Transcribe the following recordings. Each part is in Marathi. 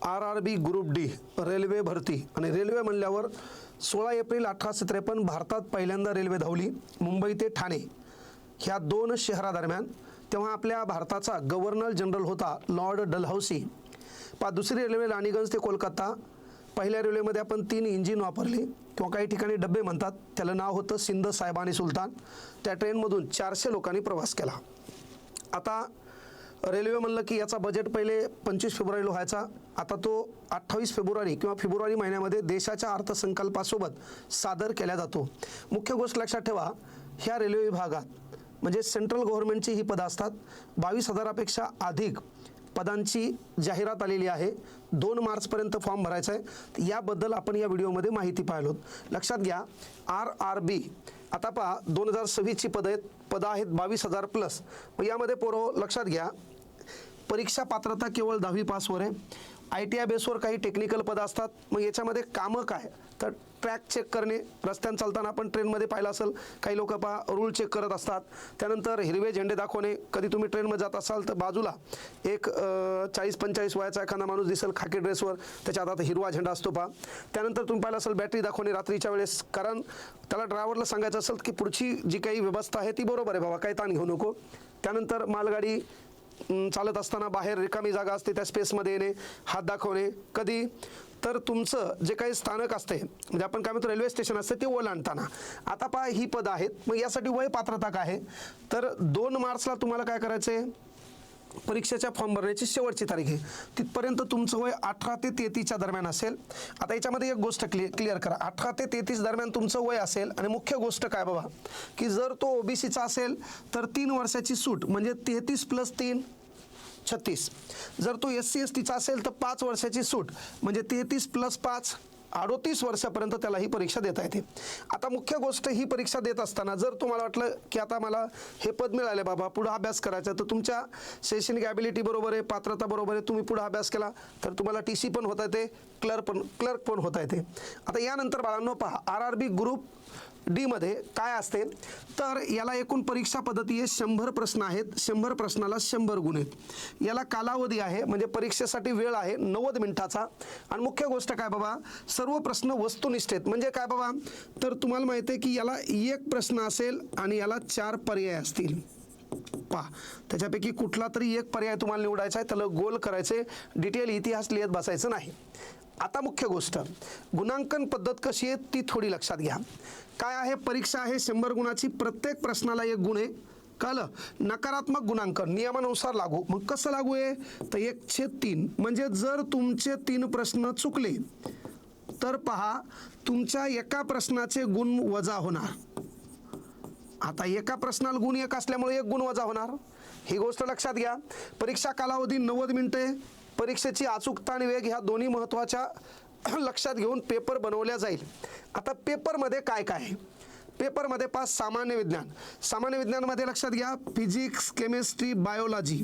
RRB ग्रुप डी रेल्वे भरती आणि रेल्वे म्हणल्यावर 16 एप्रिल 1853 भारतात पहिल्यांदा रेल्वे धावली मुंबई ते ठाणे ह्या दोन शहरादरम्यान। तेव्हा आपल्या भारताचा गव्हर्नर जनरल होता लॉर्ड डलहौसी। दुसरी रेल्वे राणीगंज ते कोलकाता। पहिल्या रेल्वेमध्ये आपण 3 इंजिन वापरली किंवा काही ठिकाणी डब्बे म्हणतात, त्याला नाव होतं सिंध साहेब आणि सुलतान। त्या ट्रेनमधून 400 लोकांनी प्रवास केला। आता रेल्वे म्हणलं की याचा बजेट पहिले 25 फेब्रुवारीला व्हायचा, आता तो 28 फेब्रुवारी किंवा फेब्रुवारी महिन्यामध्ये देशाच्या अर्थसंकल्पासोबत सादर केला जातो। मुख्य गोष्ट लक्षात ठेवा, ह्या रेल्वे विभागात म्हणजे सेंट्रल गव्हर्नमेंटची ही पदं असतात। 22,000पेक्षा अधिक पदांची जाहिरात आलेली आहे। 2 मार्चपर्यंत फॉर्म भरायचा आहे। याबद्दल आपण या व्हिडिओमध्ये माहिती पाहिलो। लक्षात घ्या, RRB आता पहा 2026ची पदं आहेत 22,000 प्लस। मग यामध्ये पोरं लक्षात घ्या, परीक्षा पात्रता केवळ 10वी पासवर आहे। ITI बेसवर काही टेक्निकल पदं असतात। मग याच्यामध्ये कामं काय, तर ट्रॅक चेक करणे, रस्त्याने चालताना आपण ट्रेनमध्ये पाहिलं असेल काही लोक रूल चेक करत असतात। त्यानंतर हिरवे झेंडे दाखवणे, कधी तुम्ही ट्रेनमध्ये जात असाल तर बाजूला एक 40-45 वयाचा एखादा माणूस दिसेल खाकी ड्रेसवर, त्याच्या हातात हिरवा झेंडा असतो त्यानंतर तुम्ही पाहिलं असेल बॅटरी दाखवणे रात्रीच्या वेळेस, कारण त्याला ड्रायव्हरला सांगायचं असेल की पुढची जी काही व्यवस्था आहे ती बरोबर आहे बाबा, काही ताण घेऊ नको। त्यानंतर मालगाडी चालत असताना बाहेर रिकामी जागा असते त्या स्पेसमध्ये येणे, हात दाखवणे। कधी तर तुमचं जे काही स्थानक असते म्हणजे आपण काय म्हणतो रेल्वे स्टेशन असते ते ओलांडताना। आता पहा ही पदं आहेत। मग यासाठी वय पात्रता काय आहे, तर 2 मार्चला तुम्हाला काय करायचं आहे, परीक्षेच्या फॉर्म भरण्याची शेवटची तारीख आहे। तिथपर्यंत तुमचं वय 18 ते 33च्या दरम्यान असेल। आता याच्यामध्ये एक गोष्ट क्लिअर करा, 18 ते 33 दरम्यान तुमचं वय असेल आणि मुख्य गोष्ट काय बाबा की जर तो OBCचा असेल तर 3 वर्षाची सूट म्हणजे 33 + 3 36। जर तो SC STचा असेल तर 5 वर्षाची सूट म्हणजे 33 + 5 38 वर्षापर्यंत त्याला ही परीक्षा देता येते। आता मुख्य गोष्ट ही परीक्षा देत असताना जर तुम्हाला वाटलं की आता मला हे पद मिळाले बाबा, पुढे अभ्यास करायचा, तर तुमच्या शैक्षणिक ॲबिलिटी बरोबर आहे, पात्रता बरोबर आहे, तुम्ही पुढे अभ्यास केला तर तुम्हाला TC पण होता येते, क्लर्क पण होता येते। आता यानंतर बाळांनो पहा, RRB ग्रुप डी मध्ये काय असते, तर याला एकूण परीक्षा पद्धती आहे 100 प्रश्न आहेत। 100 प्रश्नाला 100 गुण आहेत। याला कालावधी आहे म्हणजे परीक्षेसाठी वेळ आहे 90 मिनिटाचा। आणि मुख्य गोष्ट काय बाबा, सर्व प्रश्न वस्तुनिष्ठ आहेत। म्हणजे काय बाबा, तर तुम्हाला माहिती आहे की याला 1 प्रश्न असेल आणि याला 4 पर्याय असतील। पहा, त्याच्यापैकी कुठला तरी एक पर्याय तुम्हाला निवडायचा आहे, त्याला गोल करायचे, डिटेल इतिहास लिहित बसायचं नाही। आता मुख्य गोष्ट गुणांकन पद्धत कशी आहे ती थोडी लक्षात घ्या। काय आहे, परीक्षा आहे 100 गुणाची, प्रत्येक प्रश्नाला 1 गुण आहे। कळलं, नकारात्मक गुणांकन नियमानुसार लागू। मग कसं लागू आहे, तर 1/3 म्हणजे जर तुमचे 3 प्रश्न चुकले तर पहा तुमच्या एका प्रश्नाचे गुण वजा होणार। आता एका प्रश्नाला गुण 1 असल्यामुळे 1 गुण वजा होणार, ही गोष्ट लक्षात घ्या। परीक्षा कालावधी 90 मिनिटे। परीक्षेची अचूकता आणि वेग ह्या दोन्ही महत्त्वाच्या लक्षात घेऊन पेपर बनवल्या जाईल। आता पेपरमध्ये काय काय आहे, पेपरमध्ये 5 सामान्य विज्ञान। सामान्य विज्ञानमध्ये लक्षात घ्या फिजिक्स, केमिस्ट्री, बायोलॉजी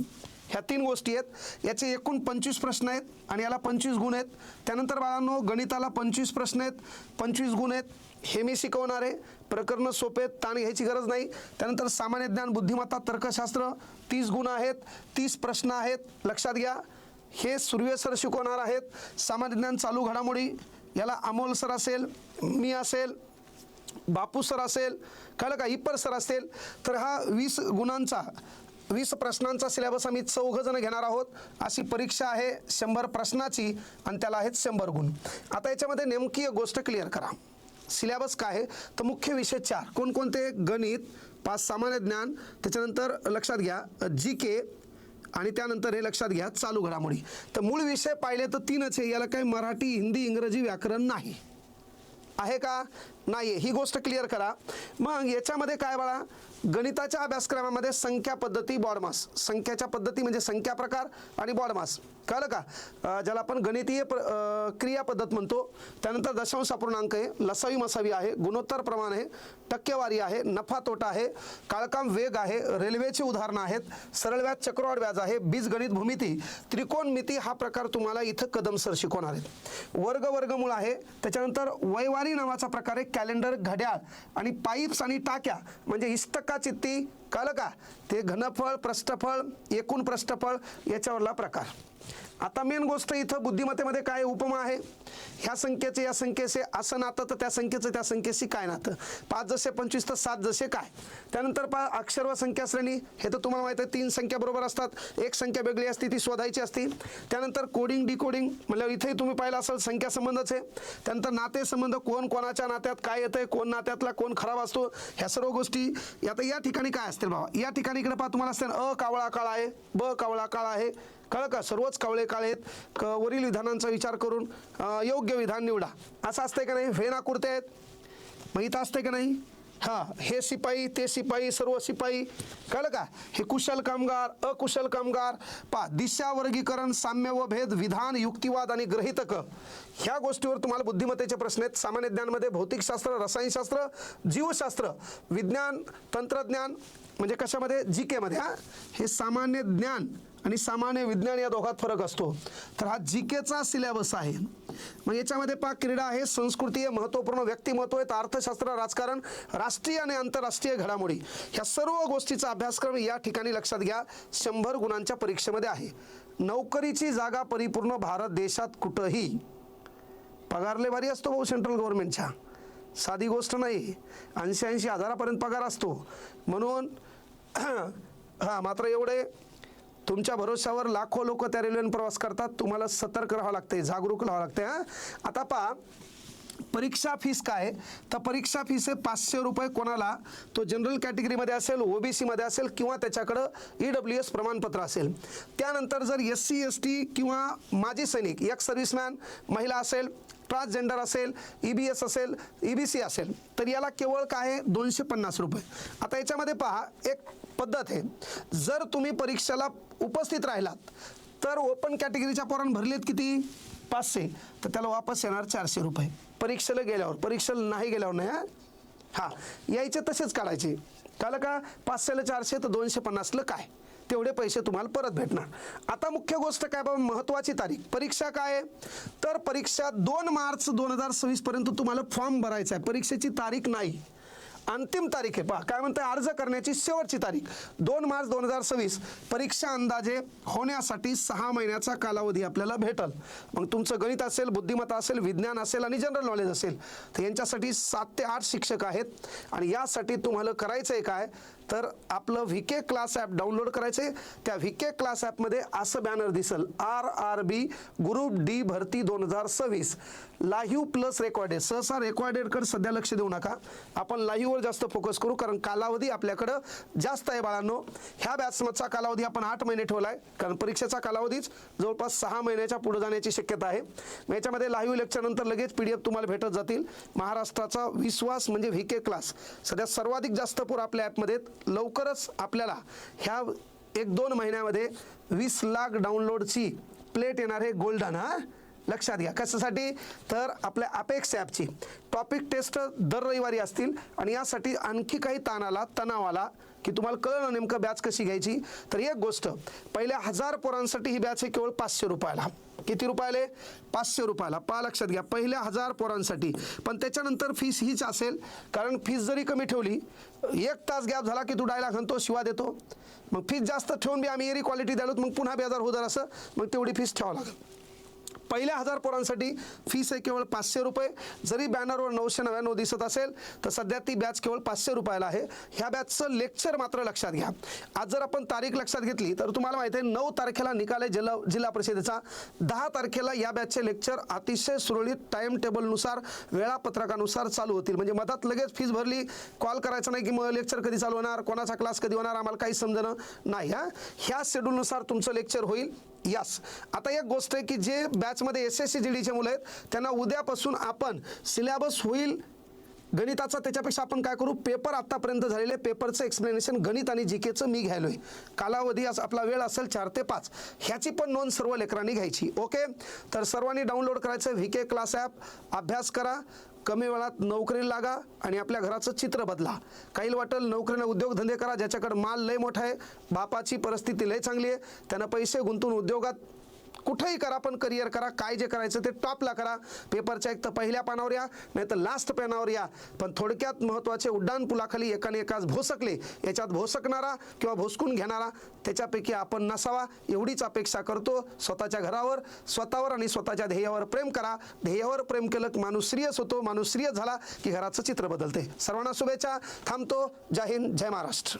ह्या 3 गोष्टी आहेत। याचे एकूण 25 प्रश्न आहेत आणि याला 25 गुण आहेत। त्यानंतर बाळांनो गणिताला 25 प्रश्न आहेत, 25 गुण आहेत। हे मी शिकवणार आहे, प्रकरण सोपे आहेत, ताण घ्यायची गरज नाही। त्यानंतर सामान्य ज्ञान, बुद्धिमत्ता, तर्कशास्त्र 30 गुण आहेत, 30 प्रश्न आहेत। लक्षात घ्या, हे सुर्वे सर शिकवणार आहेत। सामान्य ज्ञान चालू घडामोडी याला अमोल सर असेल, मी असेल, बापू सर असेल, कळलं का, इपर सर असेल। तर हा 20 गुणांचा 20 प्रश्नांचा सिलेबस आम्ही 4 जण घेणार आहोत। अशी परीक्षा आहे 100 प्रश्नाची आणि त्याला आहेत 100 गुण। आता याच्यामध्ये नेमकी एक गोष्ट क्लिअर करा, सिलेबस काय आहे, तर मुख्य विषय 4 कोणकोणते, गणित, 5 सामान्य ज्ञान, त्याच्यानंतर लक्षात घ्या GK आणि त्यानंतर हे लक्षात घ्या चालू घडामोडी। तर मूळ विषय पाहिले तर 3च आहे, याला काही मराठी, हिंदी, इंग्रजी व्याकरण नाही आहे का, नाही आहे, ही गोष्ट क्लिअर करा। मग याच्यामध्ये काय बाळा, गणिताच्या अभ्यासक्रमामध्ये संख्या पद्धती, बॉडमास, संख्याच्या पद्धती म्हणजे संख्या प्रकार आणि बॉडमास, कळलं का, ज्याला आपण गणितीय क्रिया पद्धत म्हणतो। त्यानंतर दशांश अपूर्णांक आहे, लसावी मसावी आहे, गुणोत्तर प्रमाण आहे, टक्केवारी आहे, नफा तोटा आहे, काळकाम वेग आहे, रेल्वेची उदाहरणं आहेत, सरळ व्याज, चक्रवाढ व्याज आहे, बीजगणित, भूमिती, त्रिकोणमिती हा प्रकार तुम्हाला इथं कदम सर शिकवणार आहेत। वर्गमूळ आहे, त्याच्यानंतर वयवारी नावाचा प्रकार आहे, कॅलेंडर, घड्याळ आणि पाईप्स आणि टाक्या म्हणजे इष्टका चित्ती, कळलं का, ते घनफळ, पृष्ठफळ, एकूण पृष्ठफळ याच्यावरला प्रकार। आता मेन गोष्ट इथं बुद्धिमत्तेमध्ये काय उपमा आहे, ह्या संख्येचे या संख्येचे असं नातं तर त्या संख्येचं त्या संख्येशी काय नातं, 5 जसे 25 तर 7 जसे काय. त्यानंतर अक्षर व संख्या श्रेणी, हे तर तुम्हाला माहिती आहे 3 संख्या बरोबर असतात, एक संख्या वेगळी असते ती शोधायची असते. त्यानंतर कोडिंग डिकोडिंग म्हणजे इथेही तुम्ही पाहिलं असेल संख्या संबंधच आहे. त्यानंतर नाते संबंध, कोण कोणाच्या नात्यात काय येतंय, कोण नात्यातला कोण खराब असतो, ह्या सर्व गोष्टी. आता या ठिकाणी काय असतील बाबा, या ठिकाणी इकडे पहा तुम्हाला असते अ कावळा काळा आहे, ब कावळा काळा आहे, कळलं का, सर्वच कावळे काळे आहेत. वरील विधानांचा विचार करून योग्य विधान निवडा, असं असतंय का नाही. हे नाकुरते आहेत, मग इथं असते का नाही. हां, हे शिपाई ते शिपाई सर्व शिपाई, कळलं का. हे कुशल कामगार अकुशल कामगार. पहा दिशा, वर्गीकरण, साम्य व भेद, विधान, युक्तिवाद आणि गृहीतक, ह्या गोष्टीवर तुम्हाला बुद्धिमत्तेचे प्रश्न आहेत. सामान्य ज्ञानमध्ये भौतिकशास्त्र, रसायनशास्त्र, जीवशास्त्र, विज्ञान, तंत्रज्ञान म्हणजे कशामध्ये, जी केमध्ये. हे सामान्य ज्ञान आणि सामान्य विज्ञान या दोघात फरक असतो. तर हा जी केचा सिलेबस आहे. मग याच्यामध्ये पहा क्रीडा आहे, संस्कृती आहे, महत्त्वपूर्ण व्यक्तिमत्व आहेत, अर्थशास्त्र, राजकारण, राष्ट्रीय आणि आंतरराष्ट्रीय घडामोडी, ह्या सर्व गोष्टीचा अभ्यासक्रम या ठिकाणी लक्षात घ्या 100 गुणांच्या परीक्षेमध्ये आहे. नोकरीची जागा परिपूर्ण भारत देशात कुठंही. पगार लय भारी असतो भाऊ सेंट्रल गव्हर्नमेंटच्या, साधी गोष्ट नाही. 80-80 हजारापर्यंत पगार असतो. म्हणून हां, मात्र एवढे तुमच्या भरोशावर लाखो लोक त्या रेल्वेने प्रवास करतात. तुम्हाला सतर्क राहावं लागते, जागरूक राहावं लागते. आता पहा परीक्षा फीस काय, तर परीक्षा फीस आहे 500 रुपये. कोणाला, तो जनरल कॅटेगरीमध्ये असेल, ओबीसी मध्ये असेल किंवा त्याच्याकडं EWS प्रमाणपत्र असेल. त्यानंतर जर SC ST किंवा माजी सैनिक, एक्स सर्व्हिसमॅन, महिला असेल, ट्रान्सजेंडर असेल, EBS असेल, EBC असेल, तर याला केवळ काय आहे 250 रुपये. आता याच्यामध्ये पहा एक पद्धत आहे, जर तुम्ही परीक्षेला उपस्थित राहिलात तर ओपन कॅटेगरीच्या पोरांनी भरलेत किती 500, तर त्याला वापस येणार 400 रुपये परीक्षेला गेल्यावर. परीक्षेला नाही गेल्यावर नाही. हां, यायचे तसेच काढायचे, कळलं का. 500ला 400 तर 250ला काय, तेवढे पैसे तुम्हाला परत भेटणार. आता मुख्य गोष्ट काय बाबा, महत्त्वाची तारीख. परीक्षा काय आहे, तर परीक्षा 2 मार्च 2026 पर्यंत तुम्हाला फॉर्म भरायचा आहे. परीक्षेची तारीख नाही, अंतिम तारीख आहे. पहा काय म्हणते, अर्ज करण्याची शेवटची तारीख 2 मार्च 2026. परीक्षा अंदाजे होण्यासाठी 6 महिन्याचा कालावधी आपल्याला भेटल. मग तुमचं गणित असेल, बुद्धिमत्ता असेल, विज्ञान असेल आणि जनरल नॉलेज असेल, तर यांच्यासाठी 7 ते 8 शिक्षक आहेत. आणि यासाठी तुम्हाला करायचं आहे काय, तर आपलं VK क्लास ॲप डाउनलोड करायचे. त्या VK क्लास ॲपमध्ये असं बॅनर दिसल, RRB ग्रुप D भरती 2026 लाईव्ह प्लस रेकॉर्डेड. सहसा रेकॉर्डेडकडे सध्या लक्ष देऊ नका, आपण लाईव्हवर जास्त फोकस करू, कारण कालावधी आपल्याकडं जास्त आहे बाळांनो. ह्या बॅचचा कालावधी आपण 8 महिने ठेवला आहे, कारण परीक्षेचा कालावधीच जवळपास 6 महिन्याच्या पुढे जाण्याची शक्यता आहे. याच्यामध्ये लाईव्ह लेक्चरनंतर लगेच PDF तुम्हाला भेटत जातील. महाराष्ट्राचा विश्वास म्हणजे VK क्लास, सध्या सर्वाधिक जास्त पोर आपल्या ॲपमध्ये. लवकरच आपल्याला ह्या 1-2 महिन्यामध्ये 20 लाख डाउनलोडची प्लेट येणार आहे गोल्डन. लक्षात घ्या. कशासाठी, तर आपल्या अपेक्स ॲपची टॉपिक टेस्ट दर रविवारी असतील. आणि यासाठी आणखी काही तणाव आला की तुम्हाला कळलं नेमकं बॅच कशी घ्यायची, तर एक गोष्ट, पहिल्या 1000 पोरांसाठी ही बॅच आहे केवळ 500 रुपयाला. किती रुपयाले, 500 रुपयाला. पहा लक्षात घ्या, पहिल्या 1000 पोरांसाठी. पण त्याच्यानंतर फीस हीच असेल, कारण फीस जरी कमी ठेवली, 1 तास गॅप झाला की तू डायलॉग म्हणतो, शिवा देतो. मग फीस जास्त ठेवून बी आम्ही एरी क्वालिटी द्यालो, मग पुन्हा बेजार होणार, असं मग तेवढी फीस ठेवावं लागेल. पहिल्या 1000 पोरांसाठी फीस आहे केवळ 500 रुपये. जरी बॅनरवर 999 दिसत असेल, तर सध्या ती बॅच केवळ 500 रुपयाला आहे. ह्या बॅचचं लेक्चर मात्र लक्षात घ्या. आज जर आपण तारीख लक्षात घेतली तर तुम्हाला माहिती आहे 9 तारखेला निकाल आहे जिल्हा परिषदेचा. 10 तारखेला या बॅचचे लेक्चर अतिशय सुरळीत टाइम टेबलनुसार, वेळापत्रकानुसार चालू होतील. म्हणजे मधात लगेच फीस भरली, कॉल करायचा नाही की मग लेक्चर कधी चालू होणार, कोणाचा क्लास कधी होणार, आम्हाला काही समजणं नाही. ह्या शेड्यूलनुसार तुमचं लेक्चर होईल. यस. आता एक गोष्ट आहे की जे बॅचमध्ये SSC GDचे मुलं आहेत त्यांना उद्यापासून आपण सिलेबस होईल गणिताचा. त्याच्यापेक्षा आपण काय करू, पेपर आत्तापर्यंत झालेले पेपरचं एक्सप्लेनेशन गणित आणि GKचं मी घ्यायलोय. कालावधी आपला वेळ असेल 4 ते 5. ह्याची पण नोंद सर्व लेकरांनी घ्यायची. ओके, तर सर्वांनी डाउनलोड करायचं VK क्लास ॲप. अभ्यास करा, कमी वेळात नोकरीला लागा आणि आपल्या घराचं चित्र बदला. काही वाटेल नोकरीने उद्योगधंदे करा, ज्याच्याकडे माल लय मोठा आहे, बापाची परिस्थिती लय चांगली आहे, त्यांना पैसे गुंतवून उद्योगात कुठेही करा पण करिअर करा, काय जे करायचं ते टॉपला करा. पेपरच्या एक तर पहिल्या पानावर या, नाही तर लास्ट पानावर या, पण थोडक्यात महत्त्वाचे उड्डाण पुलाखाली एकाने एकाच भोसकले, याच्यात भोसकणारा किंवा भोसकून घेणारा त्याच्यापैकी आपण नसावा एवढीच अपेक्षा करतो. स्वतःच्या घरावर, स्वतःवर आणि स्वतःच्या ध्येयावर प्रेम करा. ध्येयावर प्रेम केलं की माणूस सिरियस होतो, माणूस सिरियस झाला की घराचं चित्र बदलते. सर्वांना शुभेच्छा. थांबतो. जय हिंद, जय महाराष्ट्र.